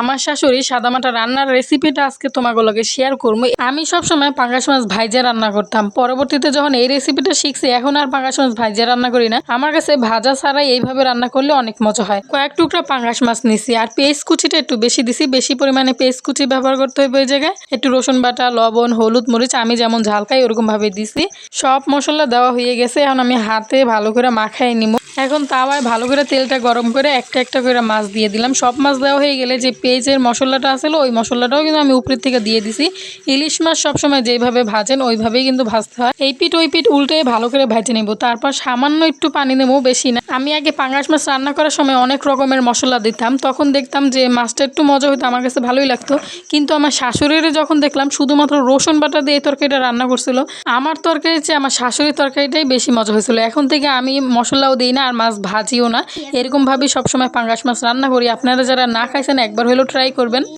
আমার শাশুড়ি সাদামাটা রান্নার রেসিপিটা আজকে তোমাকে লগে শেয়ার করবো। আমি সবসময় পাঙ্গাস মাছ ভাইজা রান্না করতাম, পরবর্তীতে যখন এই রেসিপিটা শিখছি এখন আর পাঙ্গাস মাছ ভাইজা রান্না করি না। আমার কাছে ভাজা ছাড়াই এইভাবে রান্না করলে অনেক মজা হয়। কয়েক টুকরা পাঙ্গাস মাছ নিছি আর পেঁয়াজ কুচিটা একটু বেশি দিছি, বেশি পরিমাণে পেঁয়াজ কুচি ব্যবহার করতে হবে। ওই জায়গায় একটু রসুন বাটা, লবণ, হলুদ, মরিচ আমি যেমন ঝাল খাই ওরকম ভাবে দিছি। সব মশলা দেওয়া হয়ে গেছে, এখন আমি হাতে ভালো করে মাখাই নিব। এখন তাওয়ায় ভালো করে তেলটা গরম করে একটা একটা করে মাছ দিয়ে দিলাম। সব মাছ দেওয়া হয়ে গেলে যে পেঁয়াজের মশলাটা আসলে ওই মশলাটাও কিন্তু আমি উপরের থেকে দিয়ে দিছি। ইলিশ মাছ সবসময় যেভাবে ভাজেন ওইভাবেই কিন্তু ভাজতে হয়। এই পিঠ ওই পিঠ উল্টে ভালো করে ভেজে নেব, তারপর সামান্য একটু পানি নেবো, বেশি না। আমি আগে পাঙ্গাস মাছ রান্না করার সময় অনেক রকমের মশলা দিতাম, তখন দেখতাম যে মাছটা একটু মজা হতো, আমার কাছে ভালোই লাগতো। কিন্তু আমার শাশুড়ির যখন দেখলাম শুধুমাত্র রসুন বাটা দিয়ে এই তরকারিটা রান্না করছিল, আমার তরকারির চেয়ে আমার শাশুড়ির তরকারিটাই বেশি মজা হয়েছিল। এখন থেকে আমি মশলাও দিই না আর মাছ ভাজিও না, এরকমভাবেই সবসময় পাঙ্গাস মাছ রান্না করি। আপনারা যারা না খাইছেন একবার হলেও ট্রাই করবেন।